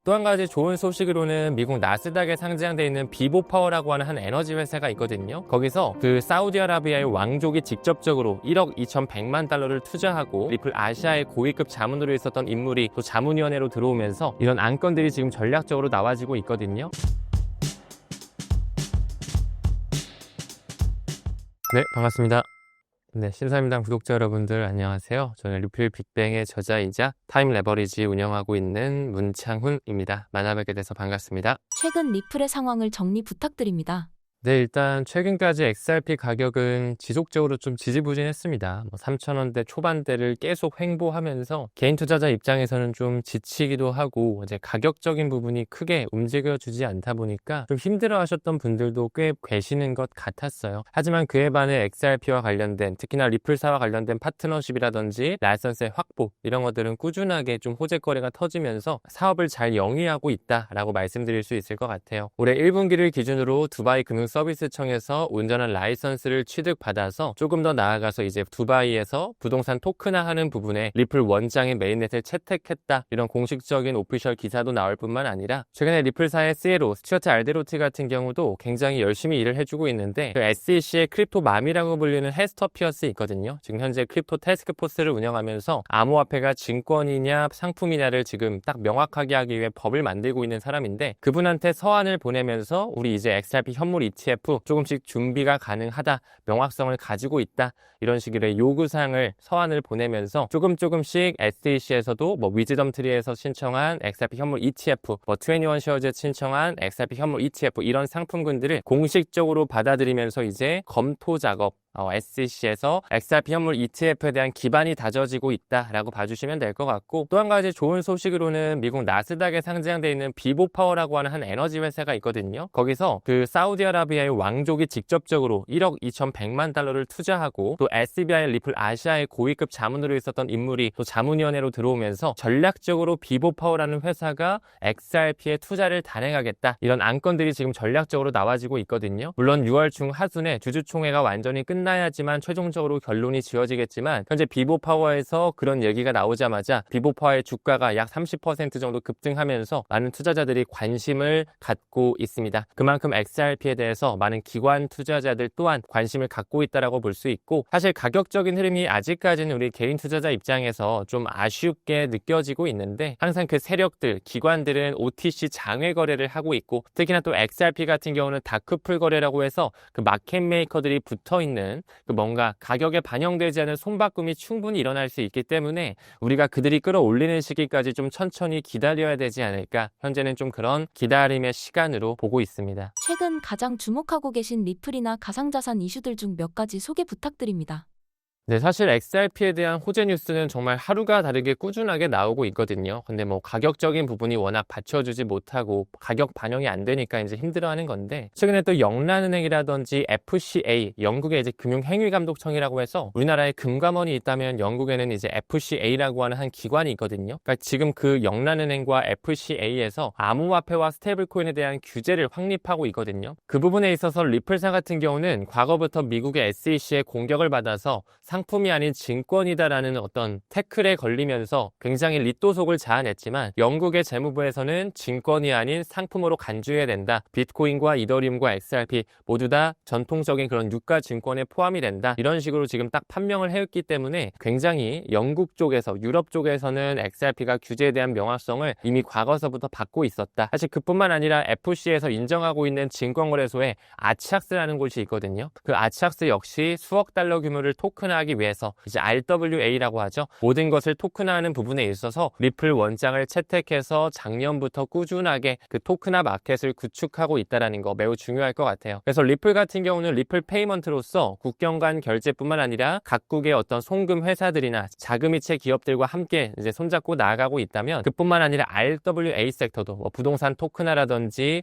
또 한 가지 좋은 소식으로는 미국 나스닥에 상장되어 있는 비보파워라고 하는 한 에너지 회사가 있거든요. 거기서 그 사우디아라비아의 왕족이 직접적으로 1억 2,100만 달러를 투자하고 리플 아시아의 고위급 자문으로 있었던 인물이 또 자문위원회로 들어오면서 이런 안건들이 지금 전략적으로 나와지고 있거든요. 네, 반갑습니다. 네, 신사임당 구독자 여러분들 안녕하세요. 저는 리플 빅뱅의 저자이자 타임 레버리지 운영하고 있는 문창훈입니다. 만나뵙게 돼서 반갑습니다. 최근 리플의 상황을 정리 부탁드립니다. 네, 일단 최근까지 XRP 가격은 지속적으로 좀 지지부진했습니다. 3,000원대 초반대를 계속 횡보하면서 개인 투자자 입장에서는 좀 지치기도 하고 이제 가격적인 부분이 크게 움직여주지 않다 보니까 좀 힘들어하셨던 분들도 꽤 계시는 것 같았어요. 하지만 그에 반해 XRP와 관련된 특히나 리플사와 관련된 파트너십이라든지 라이선스의 확보 이런 것들은 꾸준하게 좀 호재 거래가 터지면서 사업을 잘 영위하고 있다라고 말씀드릴 수 있을 것 같아요. 올해 1분기를 기준으로 두바이 금융 서비스청에서 온전한 라이선스를 취득받아서 조금 더 나아가서 이제 두바이에서 부동산 토큰화하는 부분에 리플 원장인 메인넷을 채택했다 이런 공식적인 오피셜 기사도 나올 뿐만 아니라 최근에 리플사의 CLO 스튜어트 알데로티 같은 경우도 굉장히 열심히 일을 해주고 있는데 그 SEC의 크립토 맘이라고 불리는 헤스터 피어스 있거든요. 지금 현재 크립토 태스크포스를 운영하면서 암호화폐가 증권이냐 상품이냐를 지금 딱 명확하게 하기 위해 법을 만들고 있는 사람인데 그분한테 서한을 보내면서 우리 이제 XRP 현물 ETF 조금씩 준비가 가능하다, 명확성을 가지고 있다 이런 식의 요구사항을 서한을 보내면서 조금씩 SEC에서도 위즈덤 트리에서 신청한 XRP 현물 ETF, 21 쉐어즈에 신청한 XRP 현물 ETF 이런 상품군들을 공식적으로 받아들이면서 이제 검토 작업 SEC에서 XRP 현물 ETF에 대한 기반이 다져지고 있다라고 봐주시면 될 것 같고 또 한 가지 좋은 소식으로는 미국 나스닥에 상장되어 있는 비보파워라고 하는 한 에너지 회사가 있거든요. 거기서 그 사우디아라비아의 왕족이 직접적으로 1억 2,100만 달러를 투자하고 또 SBI 리플 아시아의 고위급 자문으로 있었던 인물이 또 자문위원회로 들어오면서 전략적으로 비보파워라는 회사가 XRP에 투자를 단행하겠다 이런 안건들이 지금 전략적으로 나와지고 있거든요. 물론 6월 중 하순에 주주총회가 완전히 끝나야지만 최종적으로 결론이 지어지겠지만 현재 비보파워에서 그런 얘기가 나오자마자 비보파워의 주가가 약 30% 정도 급등하면서 많은 투자자들이 관심을 갖고 있습니다. 그만큼 XRP에 대해서 많은 기관 투자자들 또한 관심을 갖고 있다라고 볼 수 있고 사실 가격적인 흐름이 아직까지는 우리 개인 투자자 입장에서 좀 아쉽게 느껴지고 있는데 항상 그 세력들, 기관들은 OTC 장외 거래를 하고 있고 특히나 또 XRP 같은 경우는 다크풀 거래라고 해서 그 마켓 메이커들이 붙어 있는 그 뭔가 가격에 반영되지 않은 손바꿈이 충분히 일어날 수 있기 때문에 우리가 그들이 끌어올리는 시기까지 좀 천천히 기다려야 되지 않을까 현재는 좀 그런 기다림의 시간으로 보고 있습니다. 최근 가장 주목하고 계신 리플이나 가상자산 이슈들 중 몇 가지 소개 부탁드립니다. 네, 사실 XRP에 대한 호재 뉴스는 정말 하루가 다르게 꾸준하게 나오고 있거든요. 근데 가격적인 부분이 워낙 받쳐주지 못하고 가격 반영이 안 되니까 이제 힘들어하는 건데 최근에 또 영란은행이라든지 FCA, 영국의 이제 금융행위감독청이라고 해서 우리나라에 금감원이 있다면 영국에는 이제 FCA라고 하는 한 기관이 있거든요. 그러니까 지금 그 영란은행과 FCA에서 암호화폐와 스테이블코인에 대한 규제를 확립하고 있거든요. 그 부분에 있어서 리플사 같은 경우는 과거부터 미국의 SEC의 공격을 받아서 상품이 아닌 증권이다라는 어떤 태클에 걸리면서 굉장히 리또속을 자아냈지만 영국의 재무부에서는 증권이 아닌 상품으로 간주해야 된다. 비트코인과 이더리움과 XRP 모두 다 전통적인 그런 유가 증권에 포함이 된다. 이런 식으로 지금 딱 판명을 해왔기 때문에 굉장히 영국 쪽에서 유럽 쪽에서는 XRP가 규제에 대한 명확성을 이미 과거서부터 받고 있었다. 사실 그뿐만 아니라 FC에서 인정하고 있는 증권거래소에 아치악스라는 곳이 있거든요. 그 아치악스 역시 수억 달러 규모를 토큰화하기 위해서 이제 RWA라고 하죠. 모든 것을 토큰화하는 부분에 있어서 리플 원장을 채택해서 작년부터 꾸준하게 그 토큰화 마켓을 구축하고 있다는 거 매우 중요할 것 같아요. 그래서 리플 같은 경우는 리플 페이먼트로서 국경 간 결제뿐만 아니라 각국의 어떤 송금 회사들이나 자금이체 기업들과 함께 이제 손잡고 나아가고 있다면 그뿐만 아니라 RWA 섹터도 부동산 토큰화라든지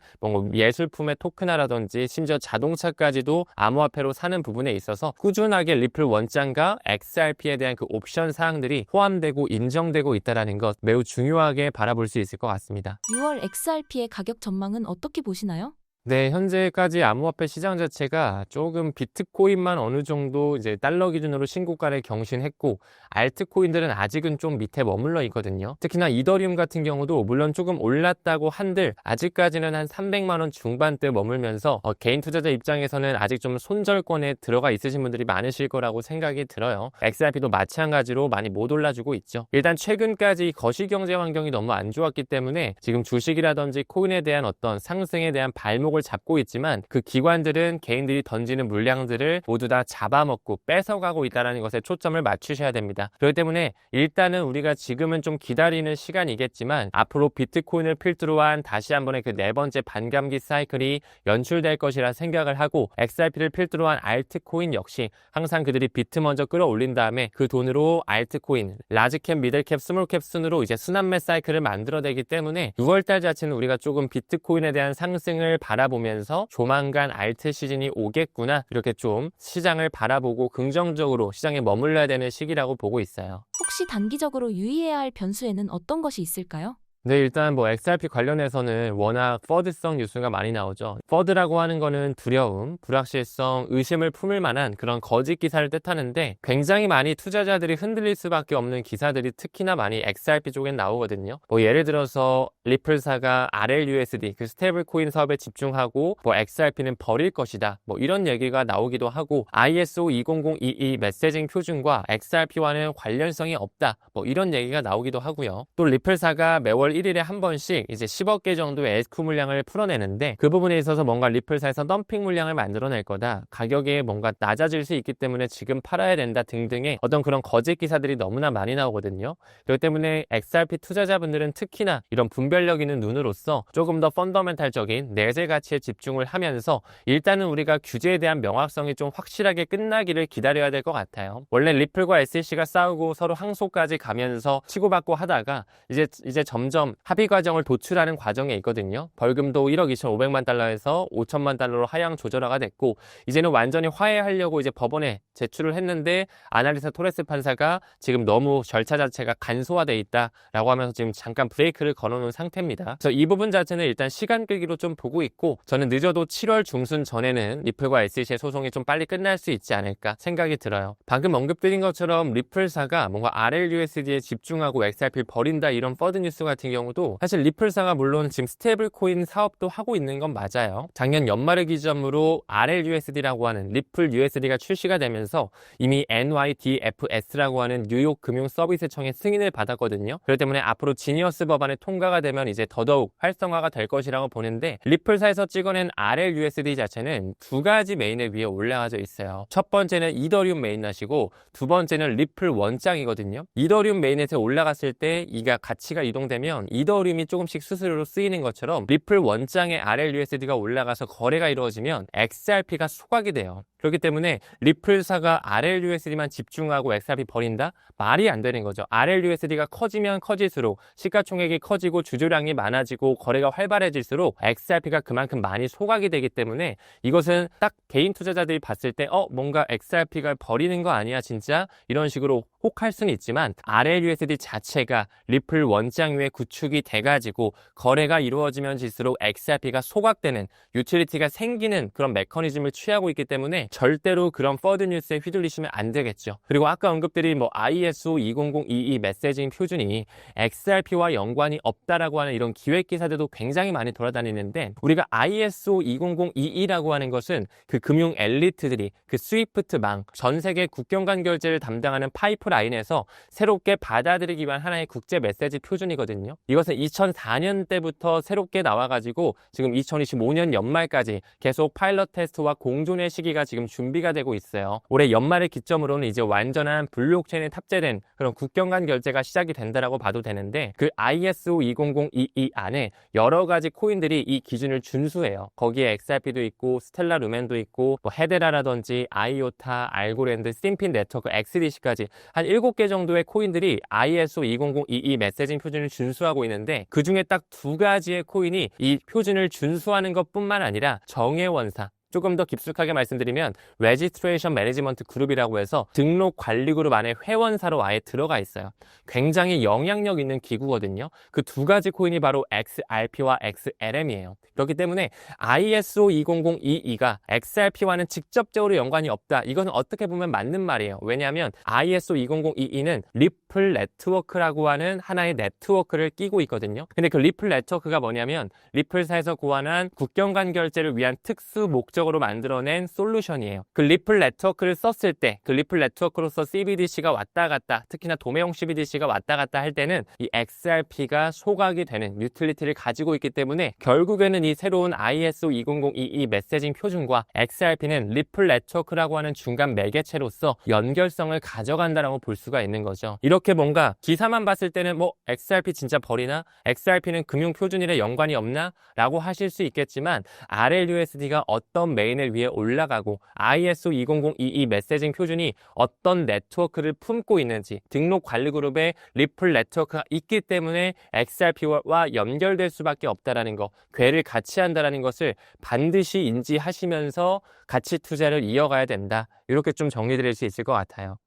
예술품의 토큰화라든지 심지어 자동차까지도 암호화폐로 사는 부분에 있어서 꾸준하게 리플 원장과 XRP에 대한 그 옵션 사항들이 포함되고 인정되고 있다는 것 매우 중요하게 바라볼 수 있을 것 같습니다. 6월 XRP의 가격 전망은 어떻게 보시나요? 네, 현재까지 암호화폐 시장 자체가 조금 비트코인만 어느 정도 이제 달러 기준으로 신고가를 경신했고, 알트코인들은 아직은 좀 밑에 머물러 있거든요. 특히나 이더리움 같은 경우도 물론 조금 올랐다고 한들 아직까지는 한 300만 원 중반대 머물면서 개인 투자자 입장에서는 아직 좀 손절권에 들어가 있으신 분들이 많으실 거라고 생각이 들어요. XRP도 마찬가지로 많이 못 올라주고 있죠. 일단 최근까지 거시경제 환경이 너무 안 좋았기 때문에 지금 주식이라든지 코인에 대한 어떤 상승에 대한 발목을 잡고 있지만, 그 기관들은 개인들이 던지는 물량들을 모두 다 잡아먹고 뺏어가고 있다는 것에 초점을 맞추셔야 됩니다. 그렇기 때문에 일단은 우리가 지금은 좀 기다리는 시간이겠지만, 앞으로 비트코인을 필두로 한 다시 한번의 그 네 번째 반감기 사이클이 연출될 것이라 생각을 하고, XRP를 필두로 한 알트코인 역시 항상 그들이 비트 먼저 끌어올린 다음에 그 돈으로 알트코인, 라지캡, 미들캡, 스몰캡 순으로 이제 순환매 사이클을 만들어내기 때문에 6월달 자체는 우리가 조금 비트코인에 대한 상승을 바라보면서 조만간 알트 시즌이 오겠구나, 이렇게 좀 시장을 바라보고 긍정적으로 시장에 머물러야 되는 시기라고 보고 있어요. 혹시 단기적으로 유의해야 할 변수에는 어떤 것이 있을까요? 네, 일단 뭐 XRP 관련해서는 워낙 퍼드성 뉴스가 많이 나오죠. 퍼드라고 하는 거는 두려움, 불확실성, 의심을 품을 만한 그런 거짓 기사를 뜻하는데, 굉장히 많이 투자자들이 흔들릴 수밖에 없는 기사들이 특히나 많이 XRP 쪽엔 나오거든요. 뭐 예를 들어서 리플사가 RLUSD 그 스테이블 코인 사업에 집중하고 뭐 XRP는 버릴 것이다, 뭐 이런 얘기가 나오기도 하고, ISO 20022 메시징 표준과 XRP와는 관련성이 없다, 뭐 이런 얘기가 나오기도 하고요. 또 리플사가 매월 1일에 한 번씩 이제 10억 개 정도의 SQ 물량을 풀어내는데, 그 부분에 있어서 뭔가 리플사에서 덤핑 물량을 만들어낼 거다, 가격이 뭔가 낮아질 수 있기 때문에 지금 팔아야 된다 등등의 어떤 그런 거짓 기사들이 너무나 많이 나오거든요. 그렇기 때문에 XRP 투자자분들은 특히나 이런 분별력 있는 눈으로서 조금 더 펀더멘탈적인 내재 가치에 집중을 하면서, 일단은 우리가 규제에 대한 명확성이 좀 확실하게 끝나기를 기다려야 될 것 같아요. 원래 리플과 SEC가 싸우고 서로 항소까지 가면서 치고받고 하다가 이제 점점 합의 과정을 도출하는 과정에 있거든요. 벌금도 1억 2,500만 달러에서 5천만 달러로 하향 조절화가 됐고, 이제는 완전히 화해하려고 이제 법원에 제출을 했는데, 아날리사 토레스 판사가 지금 너무 절차 자체가 간소화돼 있다라고 하면서 지금 잠깐 브레이크를 걸어놓은 상태입니다. 그래서 이 부분 자체는 일단 시간 끌기로 좀 보고 있고, 저는 늦어도 7월 중순 전에는 리플과 SEC의 소송이 좀 빨리 끝날 수 있지 않을까 생각이 들어요. 방금 언급드린 것처럼 리플사가 뭔가 RLUSD에 집중하고 XRP를 버린다, 이런 퍼드 뉴스 같은 경우도 사실 리플사가 물론 지금 스테이블 코인 사업도 하고 있는 건 맞아요. 작년 연말을 기점으로 RLUSD라고 하는 리플 USD가 출시가 되면서 이미 NYDFS라고 하는 뉴욕 금융 서비스청의 승인을 받았거든요. 그렇기 때문에 앞으로 지니어스 법안의 통과가 되면 이제 더더욱 활성화가 될 것이라고 보는데, 리플사에서 찍어낸 RLUSD 자체는 두 가지 메인에 위에 올라가져 있어요. 첫 번째는 이더리움 메인넷이고, 두 번째는 리플 원장이거든요. 이더리움 메인넷에 올라갔을 때 이가 가치가 이동되면 이더리움이 조금씩 수수료로 쓰이는 것처럼, 리플 원장의 RLUSD가 올라가서 거래가 이루어지면 XRP가 소각이 돼요. 그렇기 때문에 리플사가 RLUSD만 집중하고 XRP 버린다? 말이 안 되는 거죠. RLUSD가 커지면 커질수록 시가총액이 커지고 주조량이 많아지고 거래가 활발해질수록 XRP가 그만큼 많이 소각이 되기 때문에, 이것은 딱 개인 투자자들이 봤을 때 뭔가 XRP가 버리는 거 아니야 진짜? 이런 식으로 혹할 수는 있지만, RLUSD 자체가 리플 원장 위에 구축이 돼가지고 거래가 이루어지면 질수록 XRP가 소각되는 유틸리티가 생기는 그런 메커니즘을 취하고 있기 때문에 절대로 그런 퍼드 뉴스에 휘둘리시면 안 되겠죠. 그리고 아까 언급드린 뭐 ISO 20022 메시징 표준이 XRP와 연관이 없다라고 하는 이런 기획 기사들도 굉장히 많이 돌아다니는데, 우리가 ISO 20022라고 하는 것은 그 금융 엘리트들이 그 스위프트망, 전 세계 국경 간 결제를 담당하는 파이프라인에서 새롭게 받아들이기 위한 하나의 국제 메시지 표준이거든요. 이것은 2004년 때부터 새롭게 나와가지고 지금 2025년 연말까지 계속 파일럿 테스트와 공존의 시기가 지금 준비가 되고 있어요. 올해 연말을 기점으로는 이제 완전한 블록체인에 탑재된 그런 국경 간 결제가 시작이 된다라고 봐도 되는데, 그 ISO 20022 안에 여러 가지 코인들이 이 기준을 준수해요. 거기에 XRP도 있고 스텔라 루멘도 있고 뭐 헤데라라든지 아이오타, 알고랜드, 심핀 네트워크, XDC까지 한 7개 정도의 코인들이 ISO 20022 메시징 표준을 준수하고 있는데, 그 중에 딱 두 가지의 코인이 이 표준을 준수하는 것뿐만 아니라 정예원사, 조금 더 깊숙하게 말씀드리면 Registration Management Group이라고 해서 등록 관리 그룹 안에 회원사로 아예 들어가 있어요. 굉장히 영향력 있는 기구거든요. 그 두 가지 코인이 바로 XRP와 XLM이에요. 그렇기 때문에 ISO 20022가 XRP와는 직접적으로 연관이 없다. 이건 어떻게 보면 맞는 말이에요. 왜냐하면 ISO 20022는 리플 네트워크라고 하는 하나의 네트워크를 끼고 있거든요. 근데 그 리플 네트워크가 뭐냐면 리플사에서 고안한 국경 간 결제를 위한 특수 목적으로 만들어낸 솔루션이에요. 그 리플 네트워크를 썼을 때 그 리플 네트워크로서 CBDC가 왔다 갔다, 특히나 도매형 CBDC가 왔다 갔다 할 때는 이 XRP가 소각이 되는 유틸리티를 가지고 있기 때문에 결국에는 이 새로운 ISO 20022 메시징 표준과 XRP는 리플 네트워크라고 하는 중간 매개체로서 연결성을 가져간다라고 볼 수가 있는 거죠. 이렇게 뭔가 기사만 봤을 때는 뭐 XRP 진짜 버리나? XRP는 금융 표준이랑 연관이 없나? 라고 하실 수 있겠지만 RLUSD가 어떤 메인을 위해 올라가고 ISO 20022 메시징 표준이 어떤 네트워크를 품고 있는지 등록 관리 그룹에 리플 네트워크가 있기 때문에 XRP와 연결될 수밖에 없다라는 거, 궤를 같이 한다라는 것을 반드시 인지하시면서 가치 투자를 이어가야 된다. 이렇게 좀 정리드릴 수 있을 것 같아요.